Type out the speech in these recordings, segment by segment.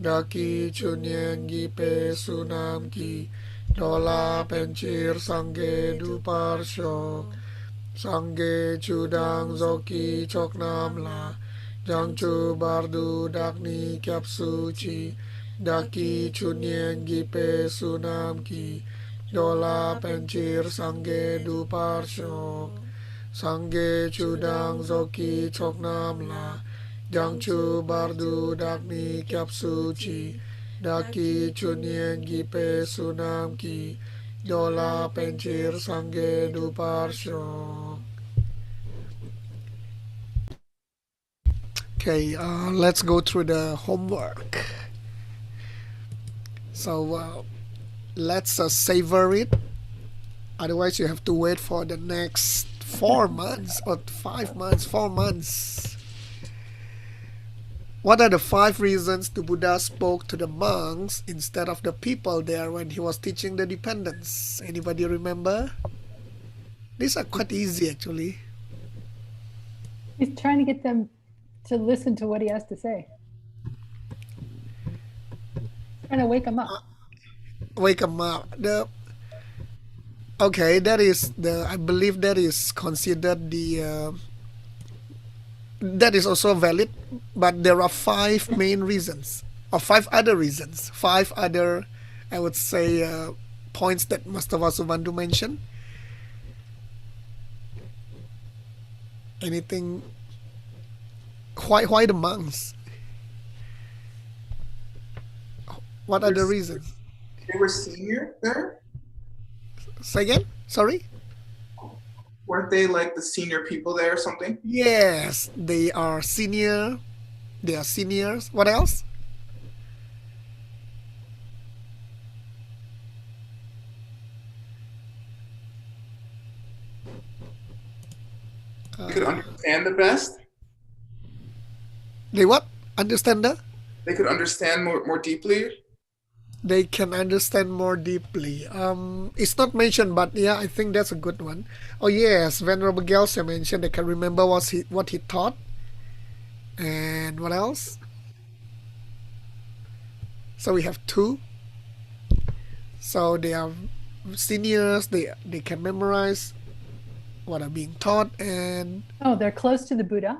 Daki chunyen gipe sunam ki dola pencir sangge du parsho sangge chudang zoki choknam la jangchu bardu dakni kyap suci daki chunyen gipe sunam ki dola pencir sangge du parsho sangge chudang zoki choknam la jangchu bardu dakni kyap suci daki chunyen gipe sunam ki dola pencir sangge du parsho. Okay, let's go through the homework. So let's savor it. Otherwise, you have to wait for the next 4 months or 5 months, 4 months. What are the 5 reasons the Buddha spoke to the monks instead of the people there when he was teaching the dependents? Anybody remember? These are quite easy actually. He's trying to get them to listen to what he has to say. Trying to wake them up. Wake them up. Okay, that is I believe that is considered that is also valid, but there are 5 main reasons, or 5 other reasons, 5 other, I would say, points that Master Vasubandhu mentioned. Anything? Why the monks? What are the reasons? They were senior there? Say again? Sorry? Weren't they like the senior people there or something? Yes, they are senior. They are seniors. What else? They could understand the best? They what? Understand the? They could understand more deeply? They can understand more deeply. It's not mentioned, but yeah, I think that's a good one. Oh yes, Venerable Gyaltsen mentioned they can remember what he taught. And what else? So we have 2. So they are seniors. They can memorize what are being taught, and they're close to the Buddha.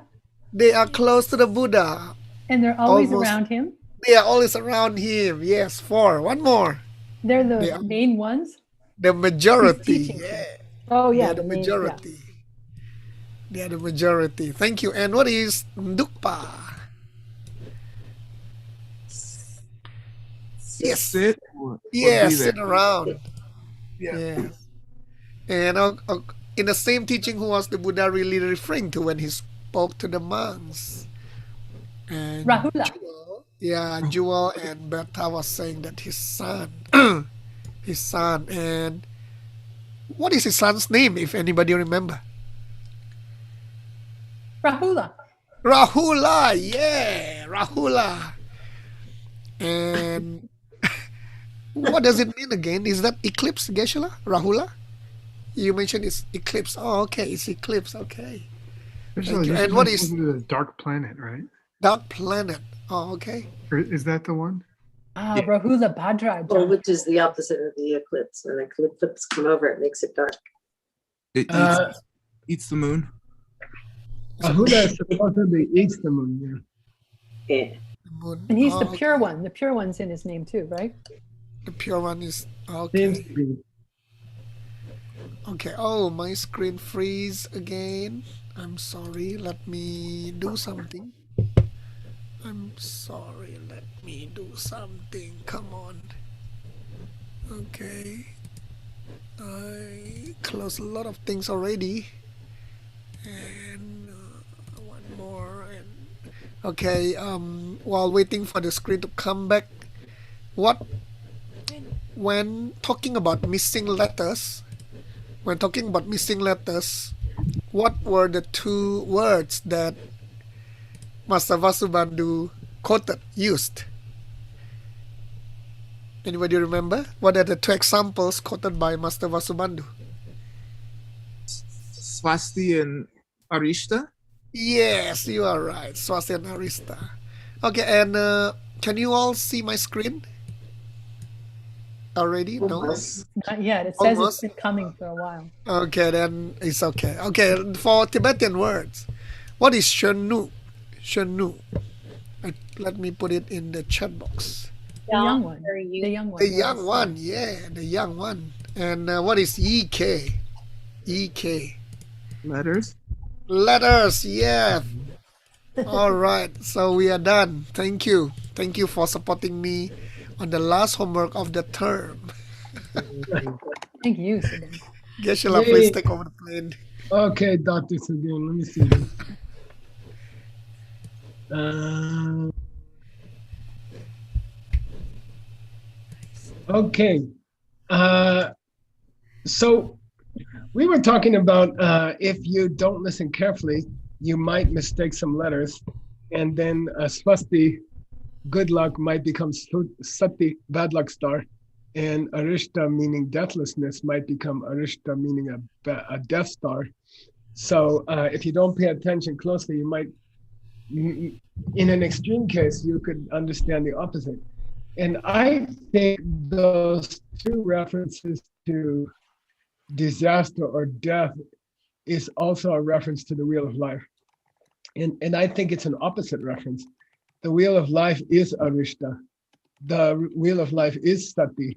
They are close to the Buddha. And they're always around him. They are always around him. Yes, 4. One more. They're the main ones. The majority. Yeah. Oh yeah, the majority. Yeah. They are the majority. Thank you. And what is Ndukpa? Yes. Sit. Yes, sit around. Yeah. Yes. And in the same teaching, who was the Buddha really referring to when he spoke to the monks? And Rahula. Jewel and Bertha was saying that his son, and what is his son's name, if anybody remember? Rahula. Yeah, Rahula. And what does it mean again? Is that eclipse, Geshe-la? Rahula? You mentioned it's eclipse. Oh, okay, it's eclipse. Okay. And what is the dark planet, right? Dark planet. Oh, okay. Or is that the one? Rahula Bhadra. Well, which is the opposite of the eclipse. When the eclipse come over, it makes it dark. It eats the moon. Rahula supposedly eats the moon. Yeah. And he's the pure one. The pure one's in his name too, right? The pure one is okay. Okay. Oh, my screen freeze again. I'm sorry. Let me do something. I'm sorry. Let me do something. Come on. Okay. I closed a lot of things already. And one more. And okay. While waiting for the screen to come back, when talking about missing letters, what were the 2 words that Master Vasubandhu used? Anybody remember? What are the 2 examples quoted by Master Vasubandhu? Swasti and Arishta? Yes, you are right. Swasti and Arishta. Okay, and Can you all see my screen already? No. Almost. Not yet. It says Almost. it's been coming for a while. Okay, then it's okay. Okay, for Tibetan words, what is shenu? Shenu. Let me put it in the chat box. The young one. The young one. The young one, yeah, the young one. And what is EK? EK. Letters. Letters, yeah. All right, so we are done. Thank you. Thank you for supporting me on the last homework of the term. Thank you, Sugeng. Geshe-la, please take over the plane. Okay, Dr. Sugeng, let me see. Okay. So we were talking about if you don't listen carefully, you might mistake some letters, and then swasti, good luck, might become sati, bad luck star, and arishta, meaning deathlessness, might become arishta, meaning a death star. So if you don't pay attention closely, you might, in an extreme case, you could understand the opposite. And I think those two references to disaster or death is also a reference to the wheel of life. And I think it's an opposite reference. The wheel of life is arishta. The wheel of life is sati,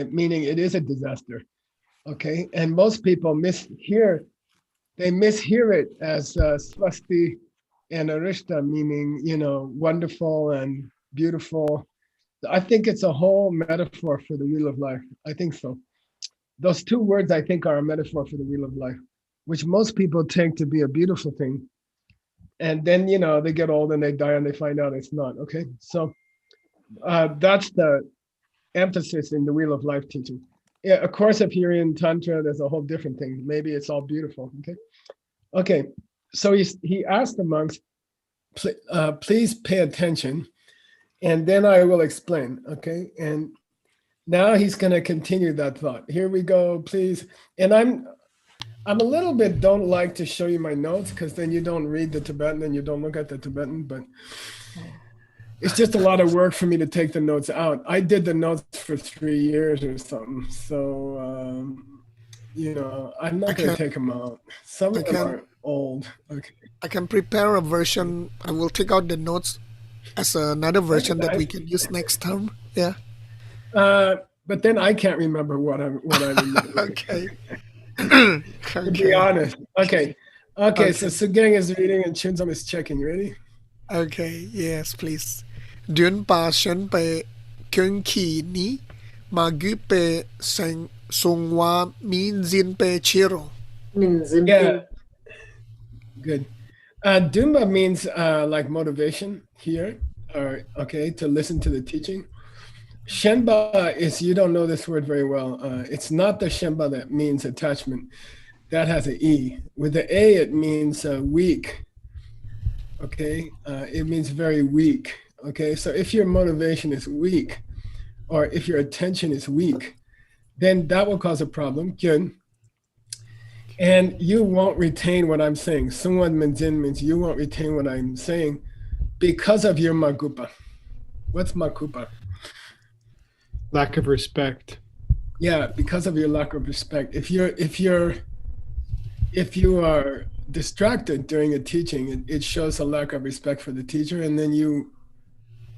meaning it is a disaster. Okay, and most people mishear it as swasti and arishta, meaning, you know, wonderful and beautiful. I think it's a whole metaphor for the wheel of life. I think so. Those two words, I think, are a metaphor for the wheel of life, which most people take to be a beautiful thing. And then, you know, they get old and they die and they find out it's not. Okay, so that's the emphasis in the wheel of life teaching. Yeah, of course, if you're in Tantra, there's a whole different thing. Maybe it's all beautiful. Okay. So he asked the monks, please pay attention, and then I will explain. Okay, and now he's going to continue that thought. Here we go, please. And I'm a little bit don't like to show you my notes, because then you don't read the Tibetan and you don't look at the Tibetan, but it's just a lot of work for me to take the notes out. I did the notes for 3 years or something. So, you know, I'm not going to take them out. Some of them are old. Okay. I can prepare a version. I will take out the notes as another version that we can use next time. Yeah. But then I can't remember what I remember. Okay. To be honest. Okay. So Sugeng is reading and Chunzom is checking. Ready? Okay, yes, please. Dun pa shen pe kyun ki ni ma gu pe seng sung wa min zin pe chiro. Yeah. Good. Dumba means like motivation here, or okay, to listen to the teaching. Shenba is, you don't know this word very well. It's not the shenba that means attachment. That has an E. With the A, it means weak. Okay, it means very weak. Okay, so if your motivation is weak, or if your attention is weak, then that will cause a problem. Gyun. And you won't retain what I'm saying. Sungwan Menzin means you won't retain what I'm saying because of your magupa. What's magupa? Lack of respect. Yeah, because of your lack of respect. If you are distracted during a teaching, it shows a lack of respect for the teacher, and then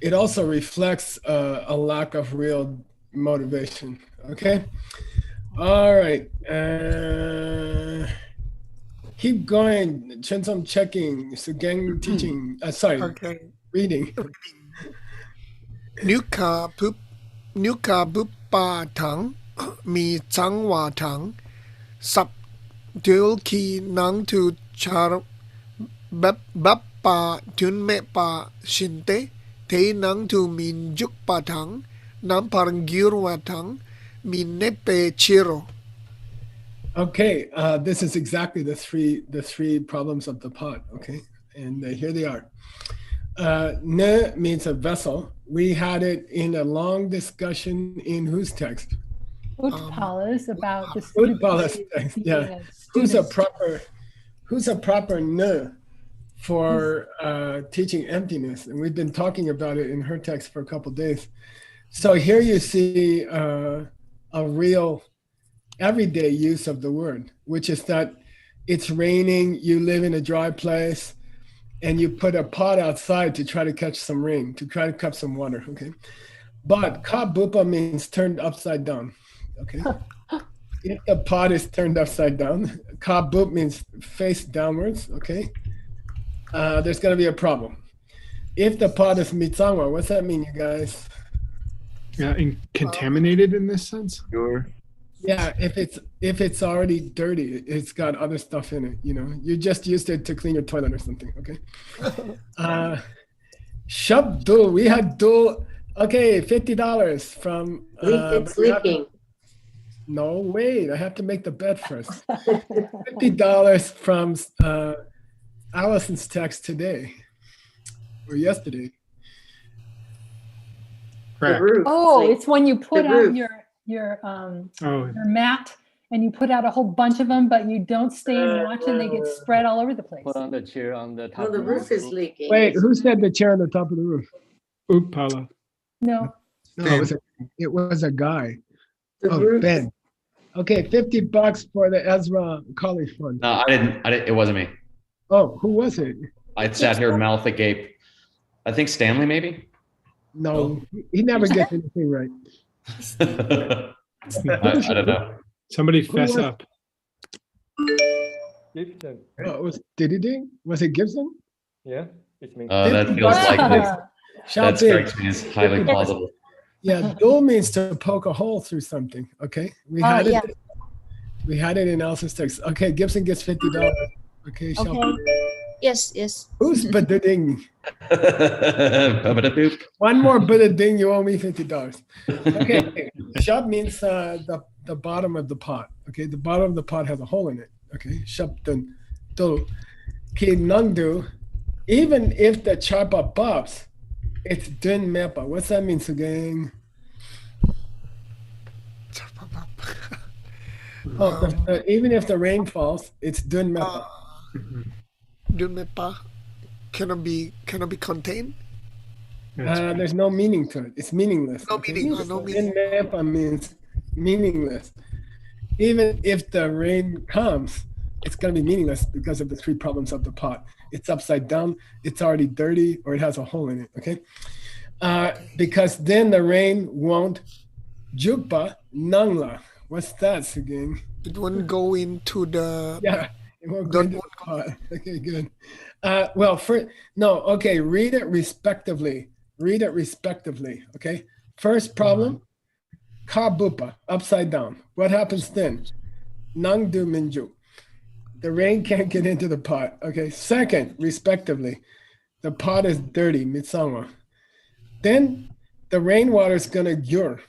it also reflects a lack of real motivation. Okay. All right. Keep going. Chenzom checking. Sugeng teaching. Okay. Reading. Nuka bup pa tang mi chang wa tang sap dul ki nang tu char bap pa tun me pa shinte te nang tu min juk pa tang nam parang gyur wa tang min ne pe chiro. Okay, this is exactly the three problems of the pot. Okay, and here they are. Ne means a vessel. We had it in a long discussion in whose text? Utpala's about the Utpala's text. Yeah. Who's a proper ne for teaching emptiness, and we've been talking about it in her text for a couple days. So here you see a real everyday use of the word, which is that it's raining, you live in a dry place, and you put a pot outside to try to catch some rain, to try to catch some water, okay? But ka bupa means turned upside down, okay? If the pot is turned upside down, ka bup means face downwards, okay? There's gonna be a problem. If the pot is mitsangwa, what's that mean, you guys? Yeah, and contaminated in this sense. Sure. Yeah, if it's already dirty, it's got other stuff in it, you know. You just used it to clean your toilet or something, okay? Shub dul, we had dul, okay, $50 from It's leaking. no, wait, I have to make the bet first. $50 from Allison's text today or yesterday. The Correct. roof. Oh, Like, it's when you put the out roof. your Oh, mat and you put out a whole bunch of them, but you don't stay and watch and they get spread all over the place. Put on the chair on the top. Well, the of roof is leaking. Wait, who said the chair on the top of the roof? oop, Paula. No, No, it was a guy. The Oh, roof. Ben. Okay, $50 for the Ezra College Fund. No, I didn't. It wasn't me. Oh, who was it? I sat here mouth agape. I think Stanley, maybe. No, he never gets anything right. I don't know. Somebody Who fess was- up. Gibson. Oh, it was did he do? Was it Gibson? Yeah, it's me. That feels like this. Shout That big. strikes me as highly plausible. Yeah, dual means to poke a hole through something. Okay, we had yeah. it. We had it in Allison's text. Okay, Gibson gets $50. Okay, shout okay. big. Yes, yes. Who's ba-da-ding? Ba-ba-da-boop. One more ba-da-ding, you owe me $50. Okay, shop means the bottom of the pot. Okay, the bottom of the pot has a hole in it. Okay, shop dun do. Okay, nangdu. Even if the chapa pops, it's dun mepa. What's that mean, Sugeng? Oh, even if the rain falls, it's dun mepa. Dunmepa cannot be contained. There's no meaning to it. It's meaningless. No okay? meaning. No meaning. Dun mepa means meaningless. Even if the rain comes, it's going to be meaningless because of the three problems of the pot. It's upside down, it's already dirty, or it has a hole in it, okay? Because then the rain won't jukpa nangla. What's that, Sugeng? It won't go into the. Yeah, it won't go into the pot. Okay, good. Okay, read it respectively. Read it respectively, okay? First problem, kabupa, upside down. What happens then? Nangdu minju. The rain can't get into the pot. Okay. Second, respectively, the pot is dirty, mitsangwa. Then the rainwater is gonna gyur.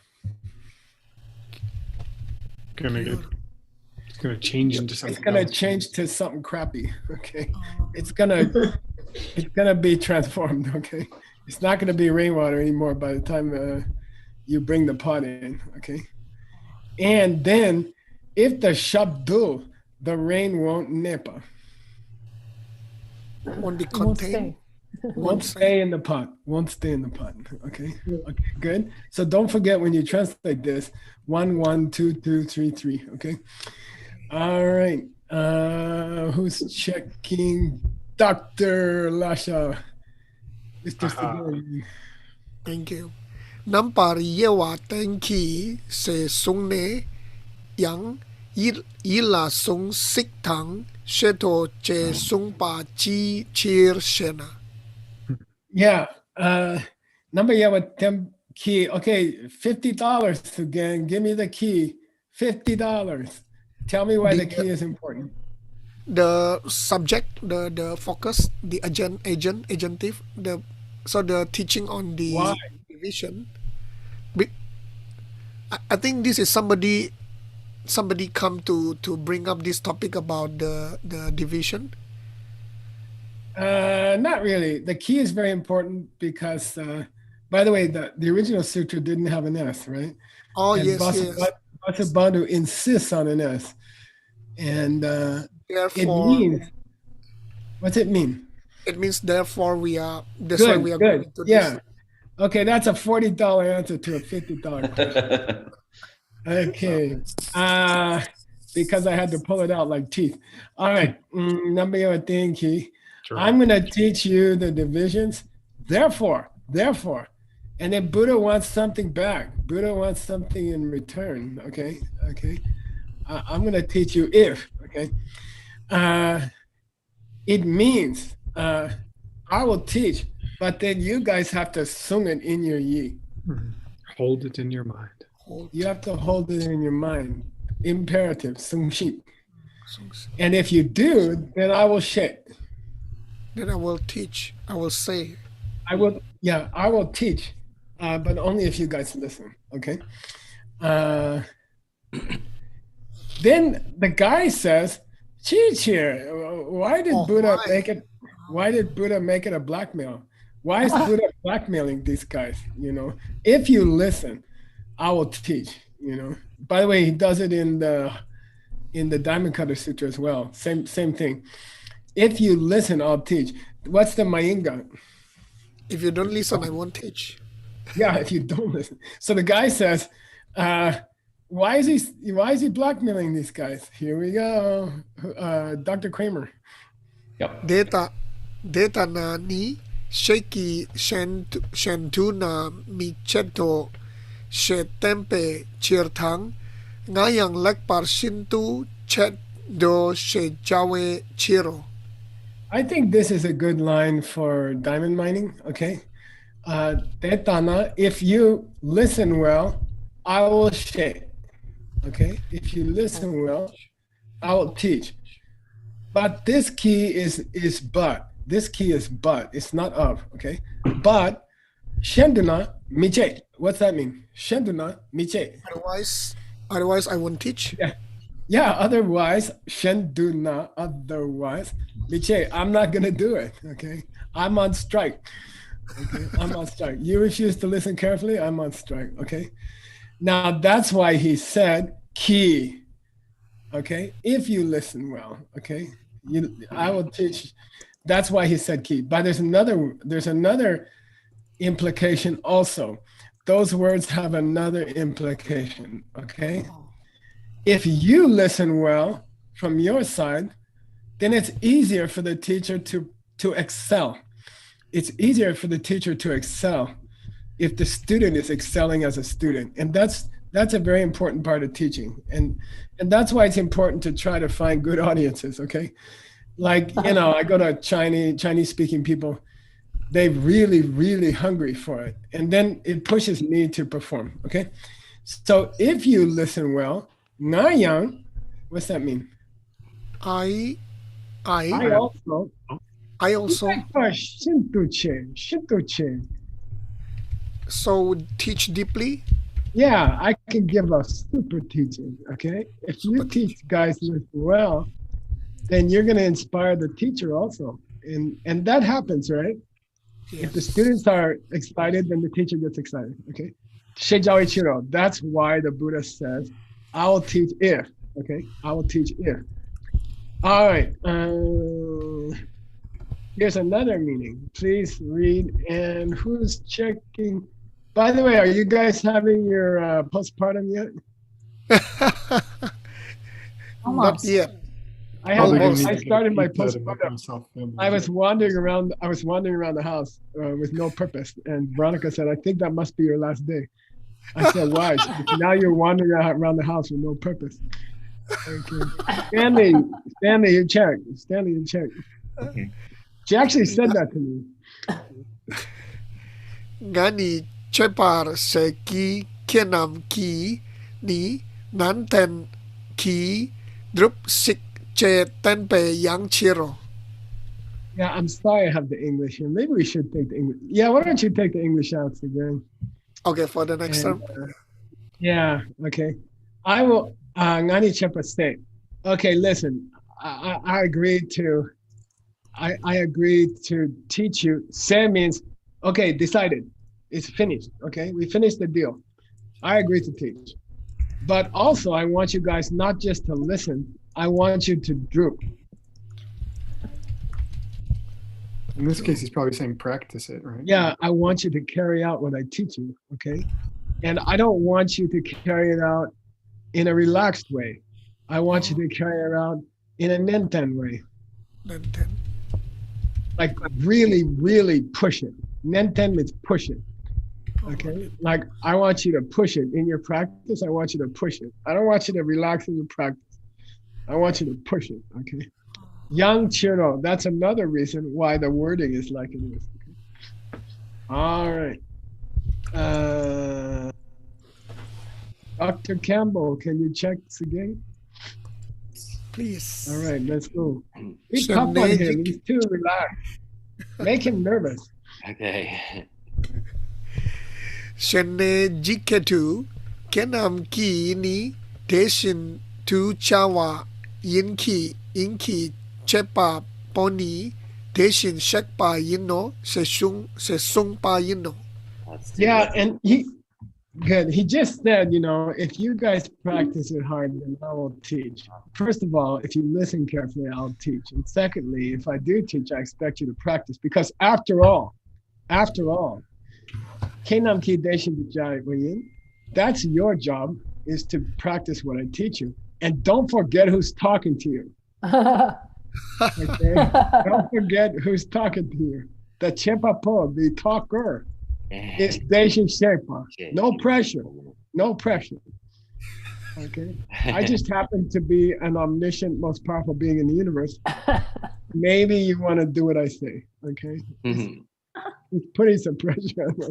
It's gonna change into something. It's gonna else. change to something crappy. Okay. It's gonna be transformed. Okay. It's not gonna be rainwater anymore by the time you bring the pot in. Okay. And then if the shabdul, the rain won't nipa. Won't be It won't contained. stay. Won't stay in the pot. Won't stay in the pot. Okay. Okay. Good. So don't forget when you translate this, 1 1 2 2 3 3. Okay. All right. Who's checking? Dr. Lasha. Mr. Sugeng. Thank you. Nampari yewa tenki se sungne yang ila sung sik tang sheto che sung pa chi chir shena. Yeah. Number yeah, tem key. Okay, $50 again. Give me the key. $50. Tell me why the key is important. The subject, the focus, the agentive, the teaching on the Why? division. I think this is somebody come to bring up this topic about the division. Not really. The key is very important because, by the way, the original sutra didn't have an S, right? Oh, And yes. Vasubandhu insists on an S. And it Therefore, means, what's it mean? It means therefore we are. That's why we are Good. going to Yeah. this. Okay, that's a $40 answer to a $50 question. Okay. Because I had to pull it out like teeth. All right. Number your thing, Key. I'm going to teach you the divisions. Therefore. And then Buddha wants something back. Buddha wants something in return. Okay. I'm going to teach you if. Okay. It means I will teach, but then you guys have to sung it in your yi. Hold it in your mind. You have to hold it in your mind. Imperative, sung shi. And if you do, then I will share. Then I will teach. I will say. I will teach, but only if you guys listen. Okay. Then the guy says, "Teacher, why did Buddha make it? Why did Buddha make it a blackmail? Why is Buddha blackmailing these guys? If you listen, I will teach. By the way, he does it in the Diamond Cutter Sutra as well. Same thing. If you listen, I'll teach. What's the Mayinga? If you don't listen, I won't teach. Yeah, if you don't listen. So the guy says, why is he blackmailing these guys? Here we go. Dr. Kramer. Yep. Data na ni sheki shentuna micheto shetempe chirtang ngayang lekpar shintu chet do shejawe chiro. I think this is a good line for diamond mining. Okay. Tetana, if you listen well, I will share. Okay. If you listen well, I will teach. But this key is but. This key is but. It's not of. Okay. But shenduna miche. What's that mean? Shenduna miche. Otherwise, I won't teach. Yeah. Otherwise, shenduna. Otherwise, miche. I'm not gonna do it. Okay. I'm on strike. Okay. I'm on strike. You refuse to listen carefully. I'm on strike. Okay. Now that's why he said key. Okay. If you listen well. Okay. I will teach. That's why he said key. But there's another implication also. Those words have another implication. Okay. If you listen well from your side, then it's easier for the teacher to excel. It's easier for the teacher to excel if the student is excelling as a student. And that's a very important part of teaching. And that's why it's important to try to find good audiences, okay? Like, I go to Chinese speaking people, they're really, really hungry for it. And then it pushes me to perform, okay? So if you listen well, Nayang, what's that mean? I also. So teach deeply? Yeah, I can give a super teaching, okay? If you teach guys well, then you're going to inspire the teacher also. And that happens, right? Yes. If the students are excited, then the teacher gets excited, okay? Sheijawi Chiro, that's why the Buddha says, I will teach if, okay? I will teach if. All right. Here's another meaning. Please read. And who's checking? By the way, are you guys having your postpartum yet? Not yet. I started my postpartum. I was wandering around the house with no purpose. And Veronica said, I think that must be your last day. I said, why? She said, now you're wandering around the house with no purpose. Okay. Stanley, you check. Okay. She actually said that to me. Ngani chepar seki kenam ki ni nanten ki drup sik che tenpe yang chiro. Yeah, I'm sorry I have the English here. Maybe we should take the English. Yeah, why don't you take the English out again? Okay, for the next term. Yeah, okay. I will Ngani chepa say. Okay, listen. I agreed to teach you. Say means, okay, decided. It's finished, okay? We finished the deal. I agree to teach. But also, I want you guys not just to listen. I want you to droop. In this case, he's probably saying practice it, right? Yeah, I want you to carry out what I teach you, okay? And I don't want you to carry it out in a relaxed way. I want you to carry it out in a nenten way. Nenten. Like really, really push it. Nenten means push it. Okay? Like I want you to push it in your practice. I want you to push it. I don't want you to relax in your practice. I want you to push it. Okay? Yang Chiro, that's another reason why the wording is like it is. Okay? All right. Dr. Campbell, can you check Sugeng? Please. All right, let's go. Keep up on him. He's too relaxed. Make him nervous. Okay. Shene jiketu kenam ki ni deshin tu chawa yinki inki chepa poni deshin shekpa yino sesung pa yino. Yeah, and he just said, if you guys practice it hard, then I will teach. First of all, if you listen carefully, I'll teach. And secondly, if I do teach, I expect you to practice because after all, Kenam Ki Deshin Vijay Wayin, that's your job, is to practice what I teach you. And don't forget who's talking to you. Okay? Don't forget who's talking to you. The Chepapo, the talker, is Deshin Shepa. No pressure. No pressure. Okay? I just happen to be an omniscient, most powerful being in the universe. Maybe you want to do what I say. Okay? It's putting some pressure on me.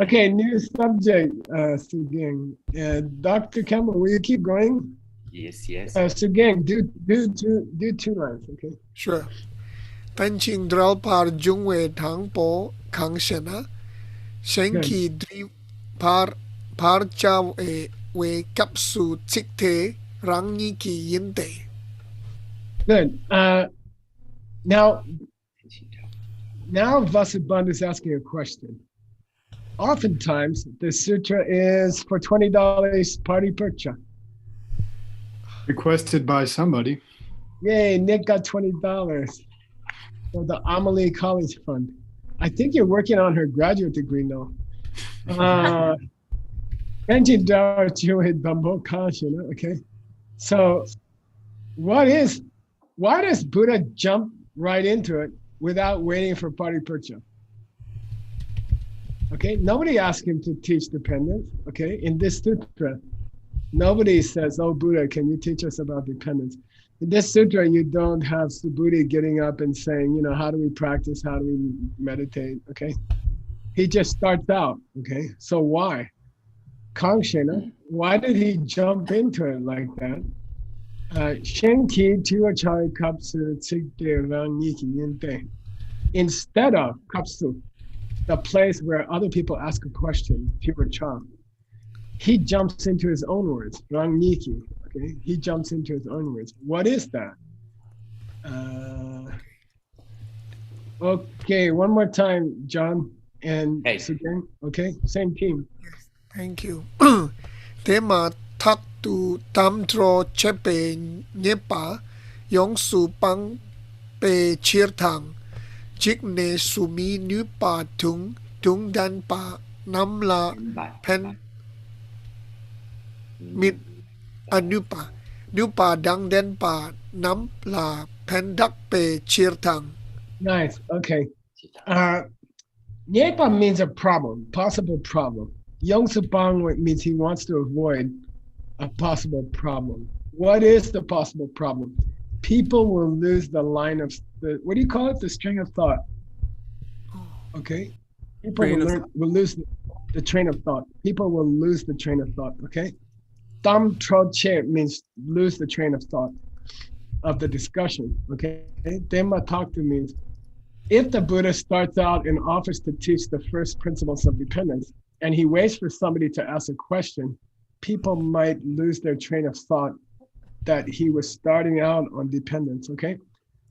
Okay, new subject, Sugeng. Dr. Campbell, will you keep going? Yes, yes. Sugeng, do two lines, okay? Sure. Tan ching dral par jung we thang po khang shena. Shenki dri par cha we kapsu chikte rang ni ki yinte. Good. Now Vasubandhu is asking a question. Oftentimes, the sutra is for $20 party purcha. Requested by somebody. Yay, Nick got $20 for the Amelie College Fund. I think you're working on her graduate degree now. Okay. So why does Buddha jump right into it without waiting for party purcha? Okay, nobody asked him to teach dependence. Okay, in this sutra, nobody says, "Oh, Buddha, can you teach us about dependence?" In this sutra, you don't have Subhuti getting up and saying, how do we practice? How do we meditate? Okay, he just starts out. Okay, so why? Kangshena, why did he jump into it like that? Shenki Tiwachari Kapsu Tsikde Rangiki Yinte. Instead of Kapsu, the place where other people ask a question, Tiwacham, he jumps into his own words, Rangniki. Okay, he jumps into his own words. What is that? Okay, one more time, John and Sugeng. Okay, same team. Thank you. Tema tak tu tamtro chepe nyepa yong su pang pe chirtang jik ne sumi nu pa tung dan pa nam la pen mit anupa nupa dang den pa nam la pen dak pe chirtang. Nice. Okay. Nyepa means a problem, possible problem. Yongsupang means he wants to avoid a possible problem. What is the possible problem? People will lose the line of what do you call it? The string of thought. Okay. People will lose the train of thought. People will lose the train of thought. Okay. Tam troche means lose the train of thought of the discussion. Okay. Dhamma taktu means if the Buddha starts out and offers to teach the first principles of dependence, and he waits for somebody to ask a question, people might lose their train of thought that he was starting out on dependence, okay?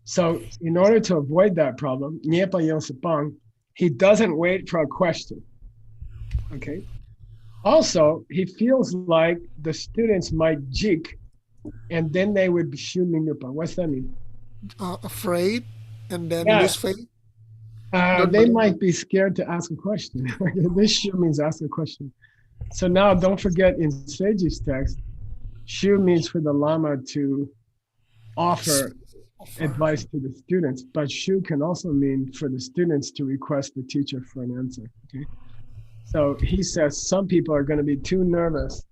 So in order to avoid that problem, Nyepa Yonsapang, he doesn't wait for a question, okay? Also, he feels like the students might jig, and then they would be shooting Nupa. What's that mean? Afraid and then lose faith. They might be scared to ask a question. This shu means ask a question. So now don't forget in Seji's text, shu means for the Lama to offer advice to the students, but shu can also mean for the students to request the teacher for an answer. Okay. So he says some people are going to be too nervous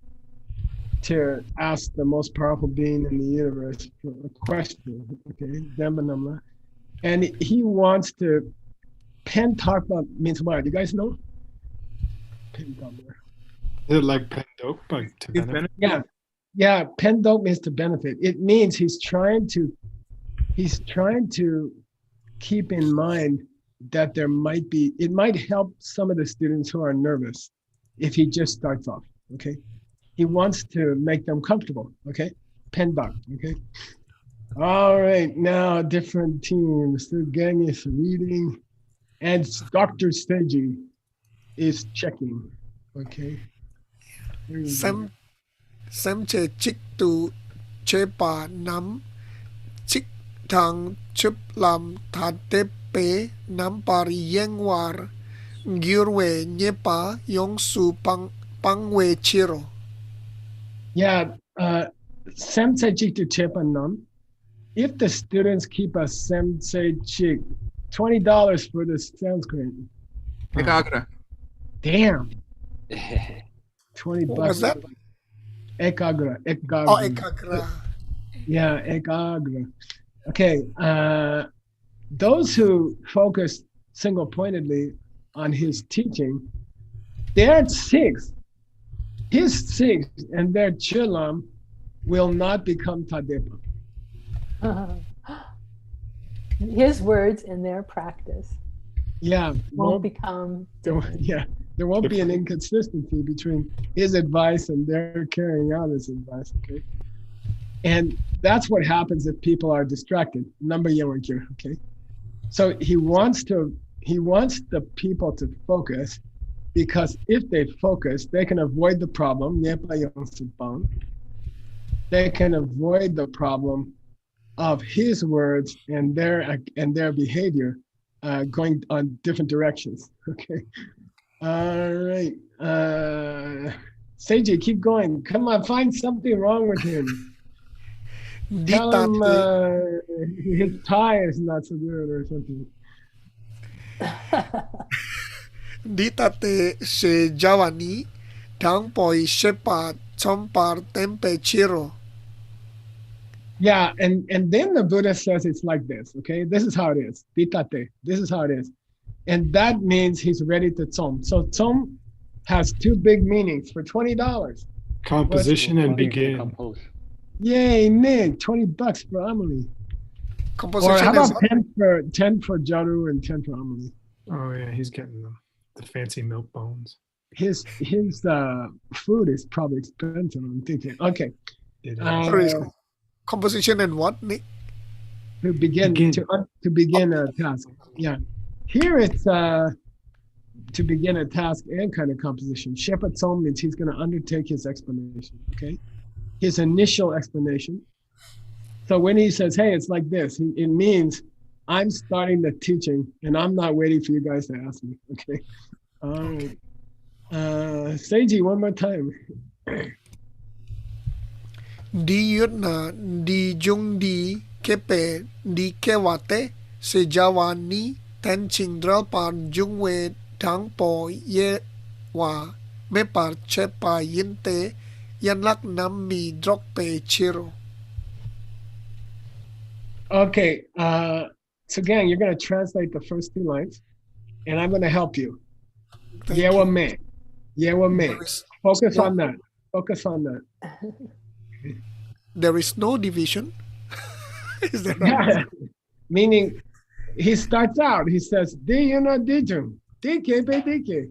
to ask the most powerful being in the universe for a question. Okay. Dhammanamla. And he wants to Pentarpa means what? You guys know? Pentarpa. Is it like Pendok, like to benefit? Yeah. Pendok means to benefit. It means he's trying to keep in mind that there might be, it might help some of the students who are nervous if he just starts off. Okay. He wants to make them comfortable. Okay. Pendok. Okay. All right. Now different teams. Sugeng is reading. And Dr. Seji is checking. Okay. Sam che chik tu che pa nam chik tang chup lam tha te pe nam pari yeng war gyurwe nyepa yong su pang we chiro. Yeah. Sam che chik tu che pa nam. If the students keep a Sam che chik, $20 for the Sanskrit. Ekagra. Damn. $20. What was that? Ekagra. Oh, ekagra. Yeah, ekagra. Okay. Those who focus single-pointedly on his teaching, they're 6. His 6 and their chilam will not become tadepa. His words and their practice Yeah. won't become different. Yeah. There won't be an inconsistency between his advice and their carrying out his advice. Okay. And that's what happens if people are distracted. Number here. Okay. So he wants the people to focus, because if they focus, they can avoid the problem. They can avoid the problem of his words and their behavior going on different directions. Okay. All right. Seiji, keep going. Come on, find something wrong with him. Tell him his tie is not so good or something. Ditate se javani tang poi shepa chompar tempe chiro. Yeah, and then the Buddha says it's like this, okay? This is how it is. Ditate. This is how it is. And that means he's ready to tzom. So tzom has 2 big meanings for $20. Composition and begin. Compose. Yay, Nick, $20 for Amelie. Composition Or how about is 10 for Jaru and 10 for Amelie? Oh yeah, he's getting the fancy milk bones. His food is probably expensive, I'm thinking. Okay. It is. Sorry, composition and what, Nick? To begin a task. Yeah. Here it's to begin a task and kind of composition. Shepa tzom means he's going to undertake his explanation. Okay. His initial explanation. So when he says, hey, it's like this, it means I'm starting the teaching and I'm not waiting for you guys to ask me. Okay. All right. Seiji, one more time. Di yutna di jung di kepe di kewate se javani ten chingdral par jungwe tang po ye wa me par chepa yinte yanlak nam mi drok pe chiro. Okay. So gang, you're going to translate the first 2 lines and I'm going to help you. Yewa me. Yewa me. Focus on that. Focus on that. There is no division. Is that right? Yeah. Meaning, he starts out, he says, Di yuna dijum, dike be dike.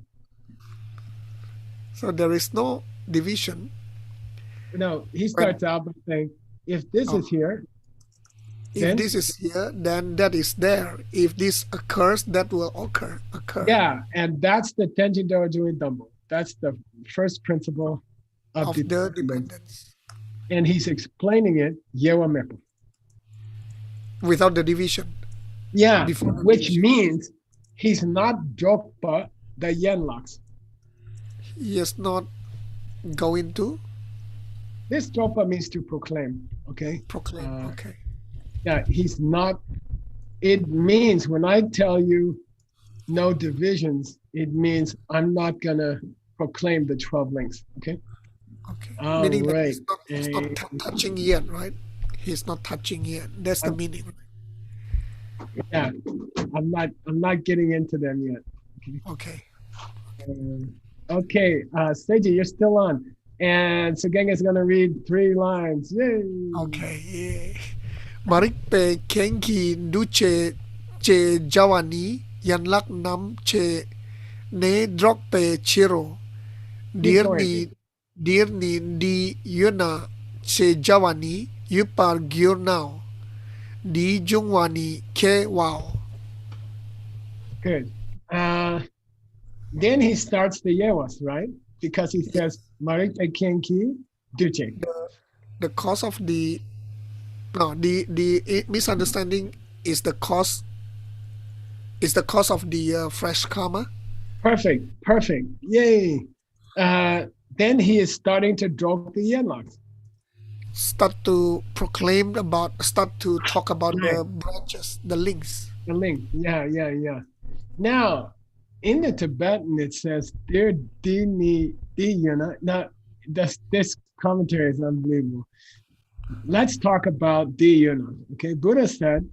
So there is no division. No, he starts out by saying, if this is here, If this is here, then that is there. If this occurs, that will occur. Yeah, and that's the Tenjin Dojo in Dumbo. That's the first principle of the dependence. And he's explaining it, Yewa Mepo. Without the division. Yeah, Before the which division. means he's not Dropa the Yenlaks. He is not going to This Dropa means to proclaim, okay? proclaim. Uh, Okay. Yeah, he's not. It means when I tell you no divisions, it means I'm not gonna proclaim the 12 links, okay? Okay. All Meaning that right. he's not touching yet, right? He's not touching yet. That's the meaning. Yeah, I'm not getting into them yet. Okay. Okay, Seiji, you're still on. And Sugeng is gonna read 3 lines. Yay! Okay. Yeah. Marik pe kenki duche che jawani yanlak nam che ne drok pe chiro going. dirni di yuna che jawani yupar gyurnao di jungwani ke wow. Good. Then he starts the Yewas, right? Because he says, Marik pe kenki duche. The cause of the misunderstanding is the cause of the fresh karma. Perfect. Yay. Then he is starting to draw the Yenlaks. Start to talk about Right. the branches, the links. The link. Yeah. Now, in the Tibetan, it says, Dear Dini Diyuna. Now, this commentary is unbelievable. Let's talk about Diyuna. Okay, Buddha said,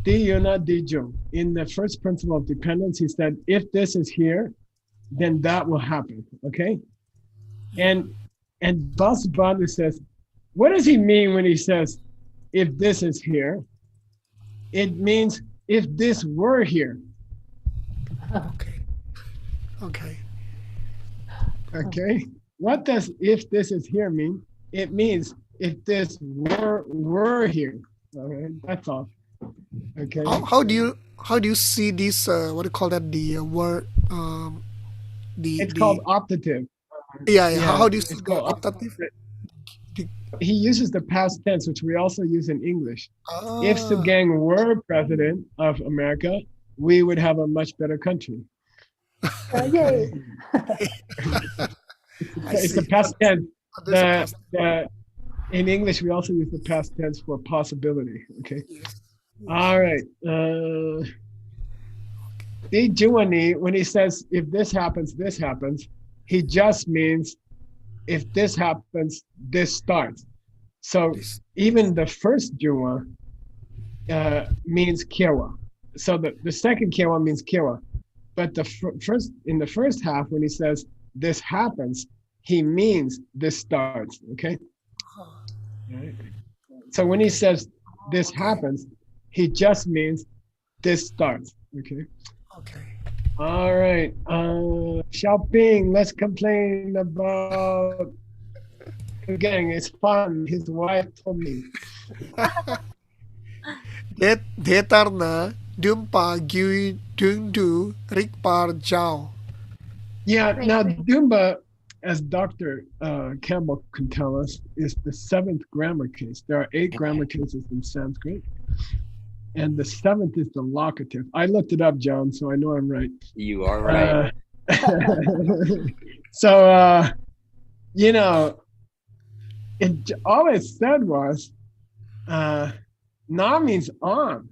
Diyuna Dijo. In the first principle of dependence, he said, if this is here, then that will happen. Okay? And Vasubandhu says, what does he mean when he says, if this is here? It means if this were here. Okay. Okay. What does if this is here mean? It means if this were here. Okay, that's all. Okay. How do you see this? What do you call that? The word. It's called optative. Yeah. How do you it's see the called optative? He uses the past tense, which we also use in English. Ah, If Sugeng were president of America, we would have a much better country. Yay. It's the past tense. In English, we also use the past tense for possibility. Okay. All right. When he says if this happens, he just means if this happens, this starts. So even the first Jua means Kiewa. So the second Kiewa means Kiewa. But in the first half, when he says this happens, he means this starts. Okay. Right. So when he says this happens, he just means this starts. Okay. All right. Xiaoping, let's complain about Sugeng. It's fun. His wife told me. Detarna dumpa gui dundu rikpar jao. Yeah. Now Dumba, as Dr. Campbell can tell us, is the 7th grammar case. There are 8 grammar cases in Sanskrit. And the 7th is the locative. I looked it up, John, so I know I'm right. You are right. So, all it said was, na means on.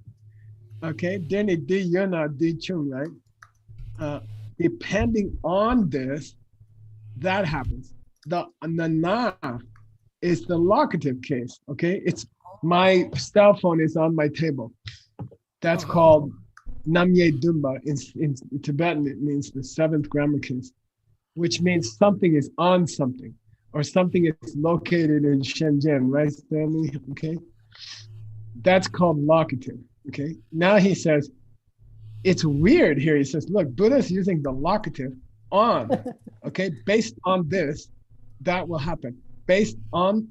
Okay, deni di yuna di chung, right? Depending on this, that happens. The na is the locative case. Okay, it's my cell phone is on my table. That's called namye dumba. In Tibetan, it means the 7th grammar case, which means something is on something, or something is located in Shenzhen, right, Stanley? Okay, that's called locative. Okay, now he says, it's weird here. He says, look, Buddha's using the locative on. Okay, based on this, that will happen. Based on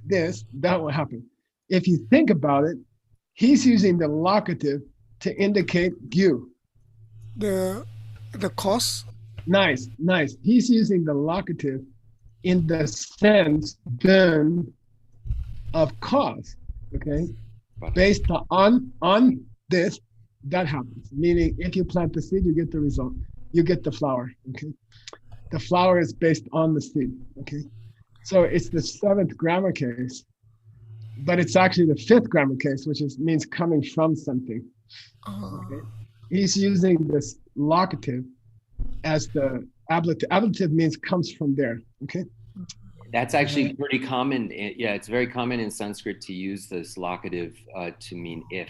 this, that will happen. If you think about it, he's using the locative to indicate you. The cause. Nice. He's using the locative in the sense then of cause. Okay, based on this, that happens. Meaning, if you plant the seed, you get the result. You get the flower. Okay. The flower is based on the seed. Okay. So it's the 7th grammar case, but it's actually the 5th grammar case, which means coming from something. Okay. He's using this locative as the ablative. Ablative means comes from there. Okay. That's actually pretty common. Yeah, it's very common in Sanskrit to use this locative to mean if.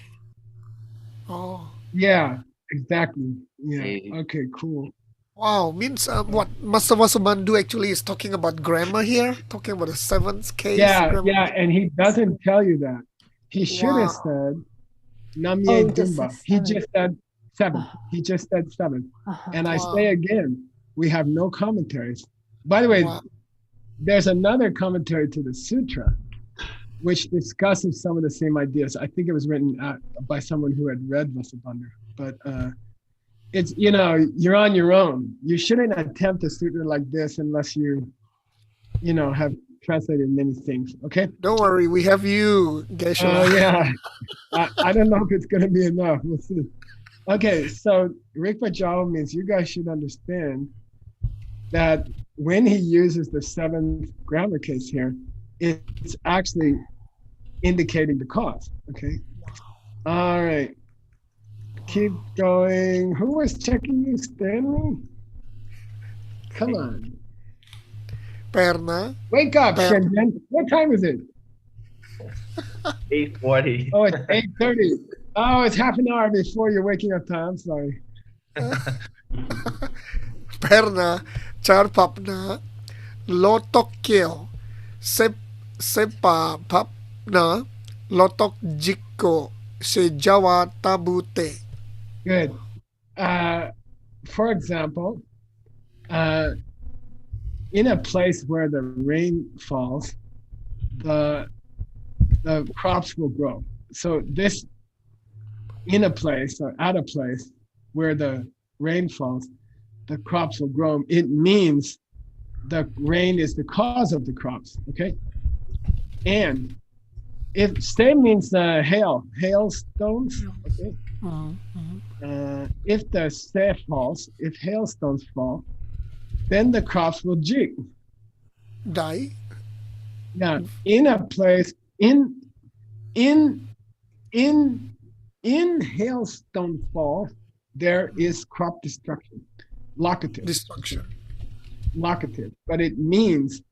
Oh. Yeah, exactly. Yeah. Okay, cool. Wow, means what Master Vasubandhu actually is talking about grammar here, talking about the 7th case. Yeah, grammar. yeah, and he doesn't tell you that. He should have said Namye Dumba. He just said 7. He just said 7. And I say again, we have no commentaries. By the way, there's another commentary to the sutra, which discusses some of the same ideas. I think it was written by someone who had read Vasubandhu, but it's, you're on your own. You shouldn't attempt a sutra like this unless you have translated many things. Okay. Don't worry, we have you, Geshe. Yeah. I don't know if it's going to be enough. We'll see. Okay, so Rikpa Jalo means you guys should understand that when he uses the 7th grammar case here, it's actually indicating the cause. Okay. All right. Keep going. Who was checking you, Stanley? Come on. Perna. Wake up, Shenzhen. What time is it? 8:40. Oh, it's 8:30. Oh, it's half an hour before your waking up time. I'm sorry. Perna, Charpapna, Lotokyo, Sepa Papna, Lotok Jiko, Sejawa Tabute. Good. For example, in a place where the rain falls, the crops will grow. So this, in a place or at a place where the rain falls, the crops will grow. It means the rain is the cause of the crops. Okay. And if stay means hailstones. Okay. If the stay falls, if hailstones fall, then the crops will jig. Die. Now, in a place, in hailstone fall, there is crop destruction. Locative. Destruction. Locative. But it means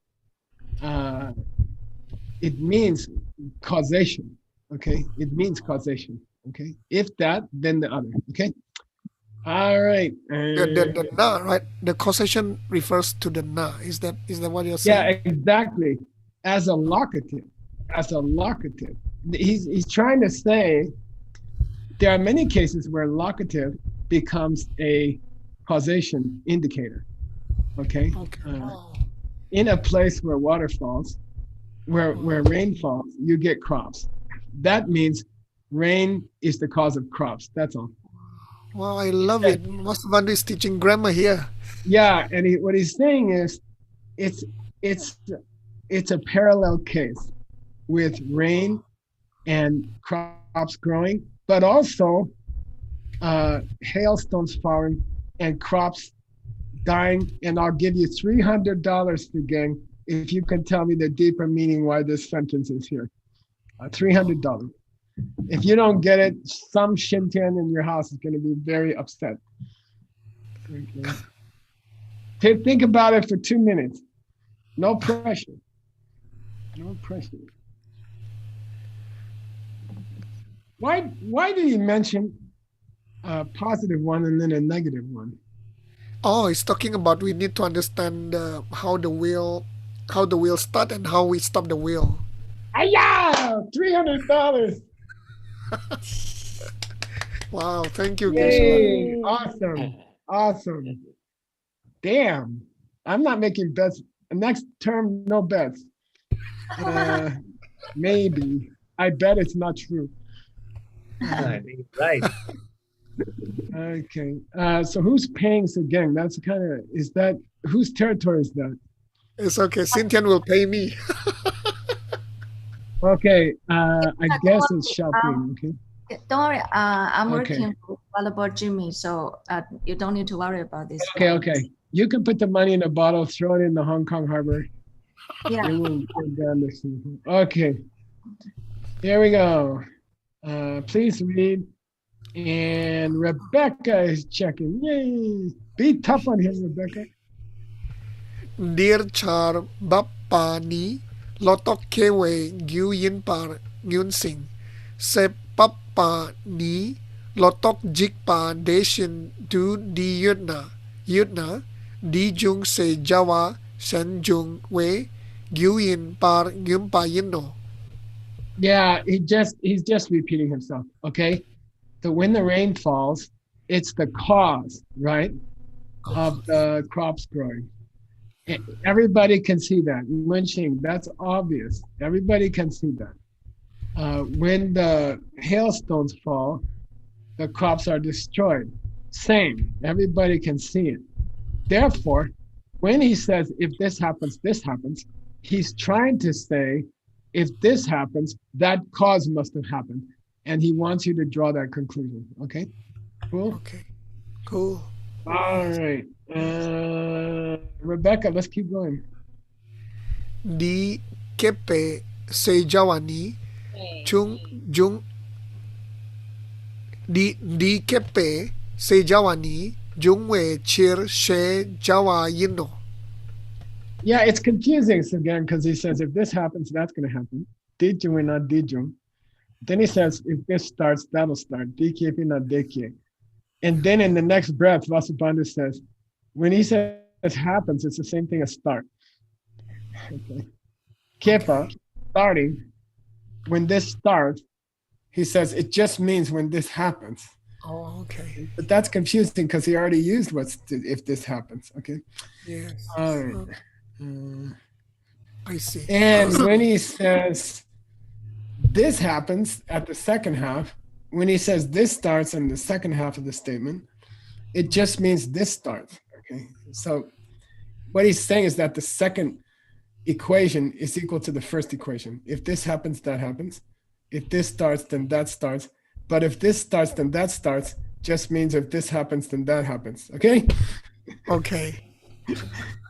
causation. Okay. It means causation. Okay. If that, then the other. Okay. All right. The na, right? The causation refers to the na. Is that what you're saying? Yeah, exactly. As a locative. He's trying to say there are many cases where locative becomes a causation indicator. Okay. In a place where water falls, where rain falls, you get crops. That means rain is the cause of crops. That's all. Wow, I love it. Vasubandhu is teaching grammar here. Yeah, and what he's saying is, it's a parallel case with rain and crops growing, but also hailstones falling and crops dying. And I'll give you $300, Sugeng, if you can tell me the deeper meaning why this sentence is here. $300. If you don't get it, some Shintian in your house is going to be very upset. Okay. Think about it for 2 minutes. No pressure. No pressure. Why did he mention a positive one and then a negative one? Oh, he's talking about we need to understand how the wheel start and how we stop the wheel. Ayah! $300. Wow, thank you, Yay! Awesome. Damn, I'm not making bets. Next term, no bets. Maybe. I bet it's not true. Right. Okay. So who's paying Sugeng? That's whose territory is that? It's okay. Cynthia will pay me. Okay. I guess it's shopping. Okay. Don't worry. I'm Okay. working for about Jimmy, so you don't need to worry about this. Okay. You can put the money in a bottle, throw it in the Hong Kong harbor. Yeah. It will go down the sea. Okay. Here we go. Please read. And Rebecca is checking. Yay. Be tough on him, Rebecca. Dear Char Bapani Lotok Kewe Gyu Yin Par Nyun Sing Se Papa Ni Lotok Jikpa Deshin Du Di Yutna Di Jung Se Jawa Sen Jung We Gyu Yin Par Gyum Pa Yin No. Yeah, he's just repeating himself. Okay. So when the rain falls, it's the cause, right, of the crops growing. Everybody can see that. Wenxing, that's obvious. Everybody can see that. When the hailstones fall, the crops are destroyed. Same. Everybody can see it. Therefore, when he says, if this happens, he's trying to say, if this happens, that cause must have happened. And he wants you to draw that conclusion. Okay? Cool? Okay. Cool. All right. Rebecca, let's keep going. Di Kepe Se Jawani Chung Jung Di Kepe Se Jawani Jung We Chir She Jawa Yino. Yeah, it's confusing again because he says, if this happens, that's going to happen. Did you or not did you? Then he says, if this starts, that'll start. DKP not DK. And then in the next breath, Vasubandhu says, when he says happens, it's the same thing as start. Okay. Kepa, starting, when this starts, he says, it just means when this happens. Oh, okay. But that's confusing because he already used if this happens. Okay. Yes. All right. I see. And when he says this happens at the second half, when he says this starts in the second half of the statement, it just means this starts. Okay. So what he's saying is that the second equation is equal to the first equation. If this happens, that happens. If this starts, then that starts. But if this starts, then that starts, just means if this happens, then that happens. Okay? Okay.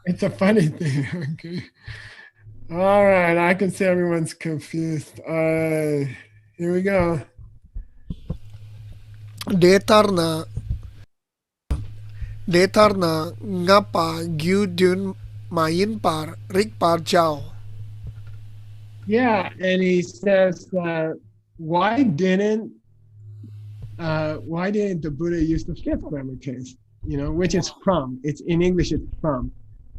It's a funny thing. Okay. All right. I can see everyone's confused. Here we go. Detarna Ngapa Gyu Dun Mayin Par Rik Par Jao. Yeah, and he says, why didn't the Buddha use the fifth grammar case? You know, which is from. It's in English. It's from.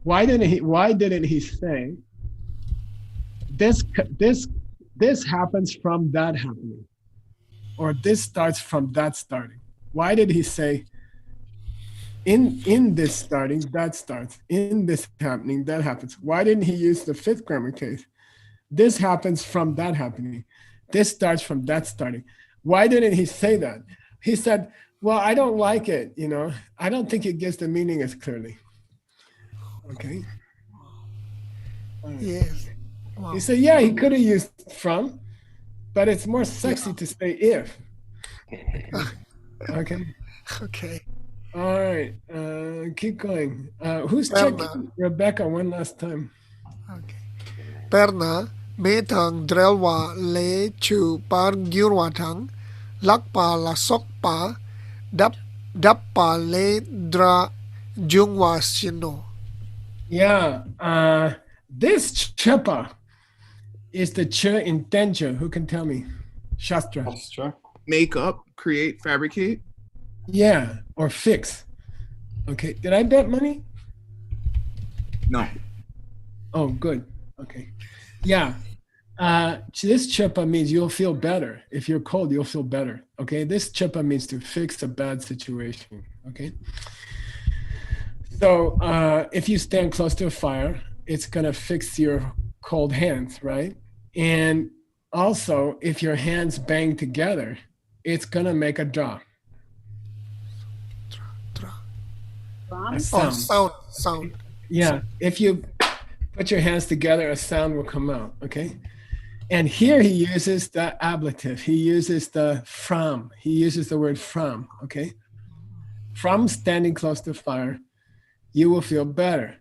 Why didn't he say this happens from that happening, or this starts from that starting? Why did he say in this starting that starts, in this happening that happens? Why didn't he use the fifth grammar case? This happens from that happening. This starts from that starting. Why didn't he say that? He said, well, I don't like it, you know. I don't think it gives the meaning as clearly. Okay. Yes. Wow. He said, yeah, he could have used from, but it's more sexy to say if. Okay. Okay. All right. Keep going. Who's checking Rebecca one last time? Okay. Perna Metang Drelwa Le Chu Par Gyurwatang Lakpa La Sokpa Dappa Le Dra Jungwa Shino. Yeah. This chepa is the ch in tenja. Who can tell me? Shastra. Make up, create, fabricate. Yeah, or fix. Okay. Did I bet money? No. Oh, good. Okay. Yeah. This chipa means you'll feel better. If you're cold, you'll feel better. Okay. This chipa means to fix a bad situation. Okay. So if you stand close to a fire, it's going to fix your cold hands, right? And also, if your hands bang together, it's going to make a dra. A sound. Yeah. If you put your hands together, a sound will come out. Okay. And here he uses the ablative. He uses the from. He uses the word from, okay? From standing close to fire, you will feel better.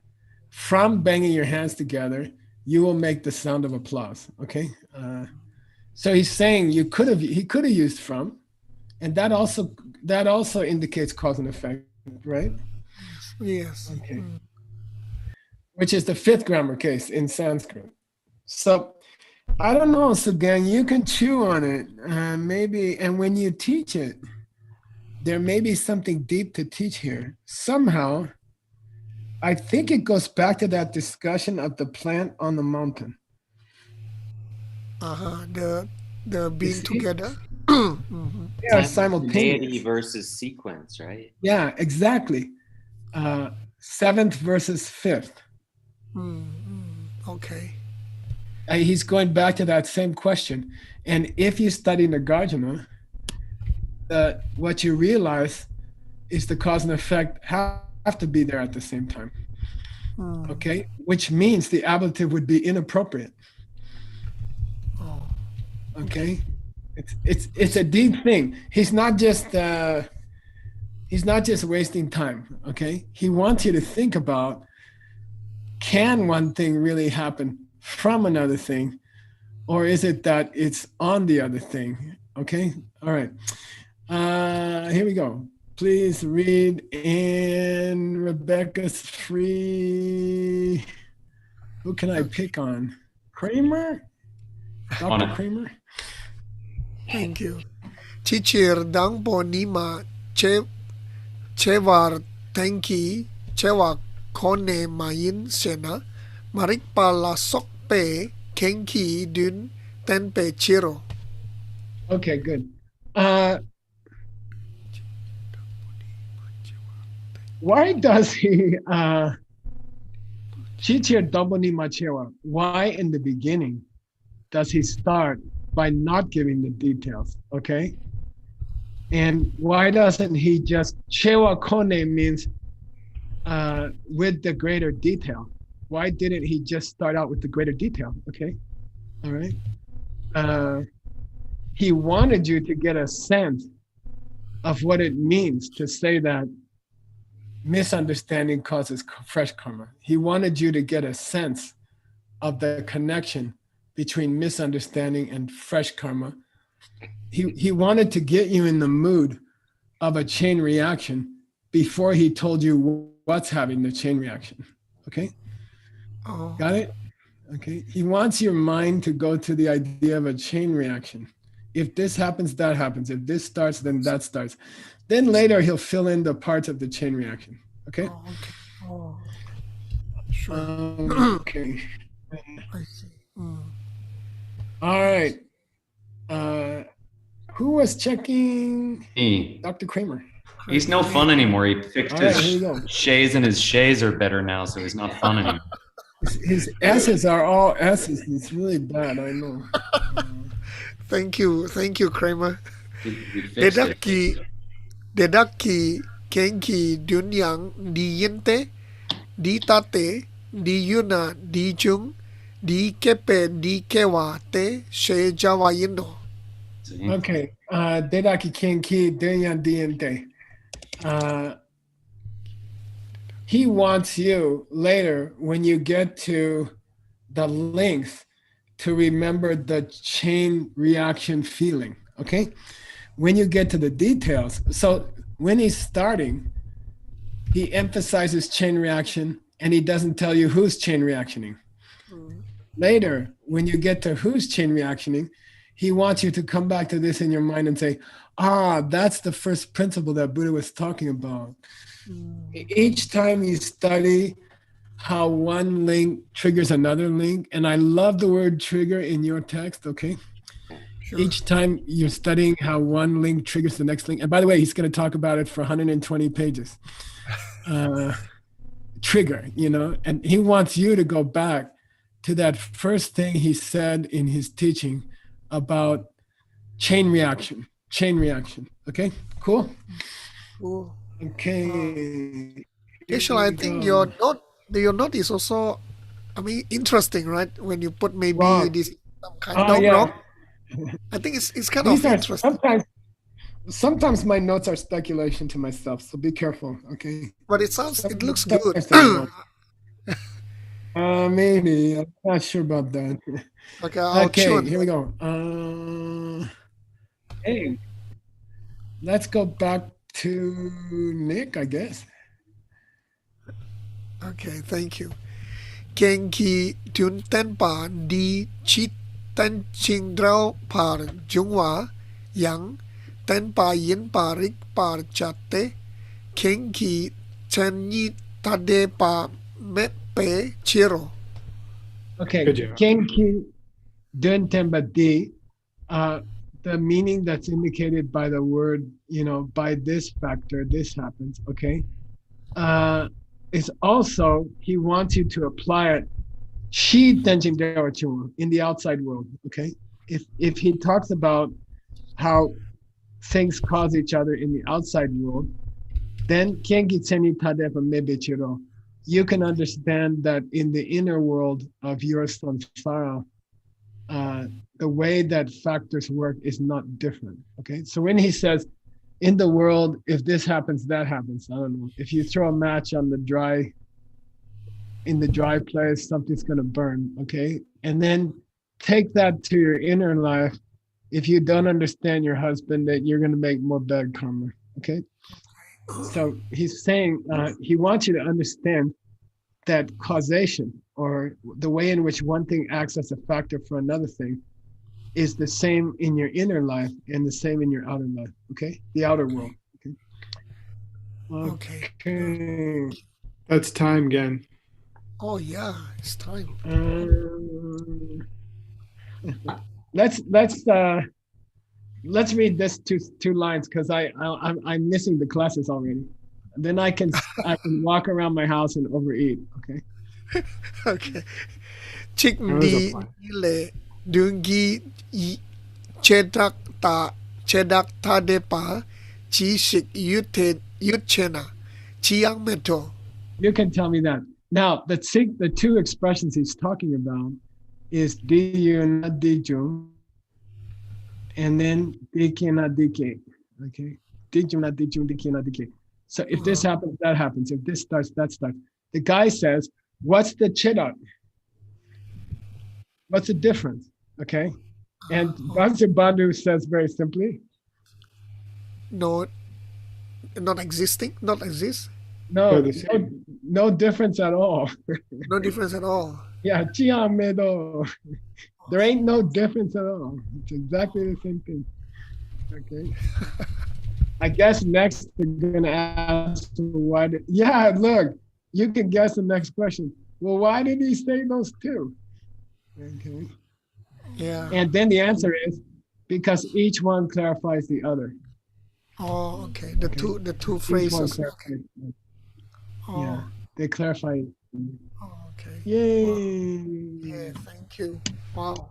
From banging your hands together, you will make the sound of applause, okay? So he's saying he could have used from, and that also indicates cause and effect, right? Yes. Okay. Which is the fifth grammar case in Sanskrit. So I don't know, Sugeng, you can chew on it, maybe, and when you teach it, there may be something deep to teach here. Somehow, I think it goes back to that discussion of the plant on the mountain. The being together. They are simultaneous. Versus sequence, right? Yeah, exactly. Seventh versus fifth. Okay. He's going back to that same question. And if you study Nagarjuna, what you realize is the cause and effect have to be there at the same time. Okay? Which means the ablative would be inappropriate. Okay? It's a deep thing. He's not just wasting time. Okay? He wants you to think about, can one thing really happen from another thing, or is it that it's on the other thing? Okay, all right. Here we go. Please read in Rebecca's free. Who can I pick on? Kramer? Dr. Kramer? Thank you. Cicir dang ponima cewar tengki cewa kone main sena marik pala sok pe kenki dun tenpe chiro. Okay, good. Why does he Chichir Doboni Machewa? Why in the beginning does he start by not giving the details? Okay. And why doesn't he just Chewa Kone means with the greater detail? Why didn't he just start out with the greater detail? Okay. All right. He wanted you to get a sense of what it means to say that misunderstanding causes fresh karma. He wanted you to get a sense of the connection between misunderstanding and fresh karma. He wanted to get you in the mood of a chain reaction before he told you what's having the chain reaction. Okay? Got it? Okay. He wants your mind to go to the idea of a chain reaction. If this happens, that happens. If this starts, then that starts. Then later he'll fill in the parts of the chain reaction. Okay? Sure. Okay. I see. All right. Who was checking? Me. Dr. Kramer. He's no fun anymore. He fixed All right, his here you go. shays, and his shays are better now, so he's not fun anymore. His S's are all S's. It's really bad, I know. Thank you, Kramer. He fixed it. Dedaki kenki dunyang diyente di tate di yuna di jung di kepe di kewa te she jawayindo. Okay. Dedaki kenki dunyan diente. He wants you later, when you get to the length, to remember the chain reaction feeling. Okay? When you get to the details, so when he's starting, he emphasizes chain reaction and he doesn't tell you who's chain reactioning. Later, when you get to who's chain reactioning, he wants you to come back to this in your mind and say, that's the first principle that Buddha was talking about. Each time you study how one link triggers another link, and I love the word trigger in your text, okay? Sure. Each time you're studying how one link triggers the next link, and by the way, he's going to talk about it for 120 pages. Trigger, and he wants you to go back to that first thing he said in his teaching about chain reaction. Okay, cool? Cool. Okay. Actually, I think your note is also, interesting, right? When you put maybe this kind of Oh, yeah. wrong. I think it's kind These of are interesting. sometimes my notes are speculation to myself, so be careful, okay? But it looks good. Sometimes maybe. I'm not sure about that. Okay, I'll chew Okay, on here we that. go. Hey, let's go back to Nick, I guess. Okay, thank you. Kenki tun ten pa di chi ten ching drao par jungwa yang ten pa yin pa rik par chatte kenki chen yi tade pa me pe chiro. Okay, Good job. Genki Dun Temba Di, the meaning that's indicated by the word, by this factor, this happens, okay? Is also, he wants you to apply it Shi Tenjing Dewa Chuma in the outside world, okay? If he talks about how things cause each other in the outside world, then Kenki Tseni Tadepa Mebechiro, you can understand that in the inner world of your samsara, the way that factors work is not different, okay? So when he says, in the world, if this happens, that happens, I don't know. If you throw a match on in the dry place, something's gonna burn, okay? And then take that to your inner life. If you don't understand your husband, that you're gonna make more bad karma, okay? So he's saying, he wants you to understand that causation, or the way in which one thing acts as a factor for another thing, is the same in your inner life and the same in your outer life, okay? The outer world, okay? Okay. That's time again. Oh yeah, it's time. Let's read this two lines, because I'm missing the classes already. Then I can walk around my house and overeat, okay? Okay. Chik That was a di plan. le dungi chedak ta depa chi shik yutchena chiang meto. You can tell me that. Now, the two expressions he's talking about is diyu na diju, and then diki na dike, okay? Diju na diju, diki na dike. So if this happens, that happens. If this starts, that starts. The guy says, what's the chidak? What's the difference, okay? And Vasubandhu says very simply, No, not existing, not exist. no, They're the same. no difference at all. No difference at all. Yeah, chiang medo. There ain't no difference at all. It's exactly the same thing. Okay. I guess next they're gonna ask why. Yeah, look, you can guess the next question. Well, why did he say those two? Okay. Yeah. And then the answer is because each one clarifies the other. Oh, okay. The two Each one phrases. clarifies. Oh, Yeah, they clarify. okay. Yay! Yeah, thank you. Wow.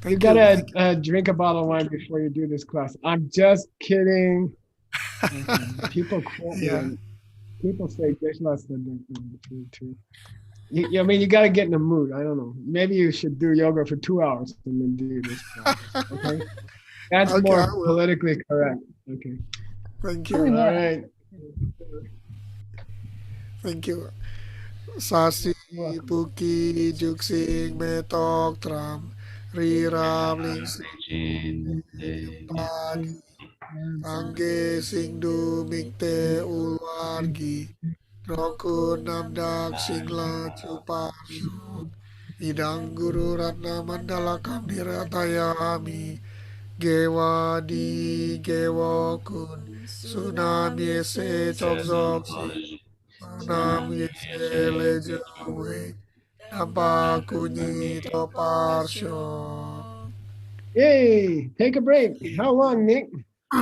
You Thank gotta drink a bottle of wine before you do this class. I'm just kidding. People quote me. Yeah. And people say Krishna said that too. I mean, you gotta get in the mood. I don't know. Maybe you should do yoga for 2 hours and then do this class. Okay, that's Okay, more I will. politically correct. Okay. Thank Really you. All well. right. Thank you. Sasi Puki Juksing Metok Tram Riram Ling Sing Padi Angge Sing Du Mikte Ulwargi Rokun Namdak Singla Cuparshu Idang Guru Ratna Mandala Kamdiratayami Gewa Di Gewa Kun Tsunami Se Chok Zok Si Nam Yesele Jungwe Nampa Kunyi Toparsho. Yay! Take a break. How long, Nick?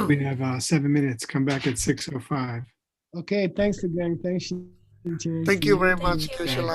We have 7 minutes. Come back at 6:05. Okay. Thanks again. Thanks. Thank you very much, Keshala.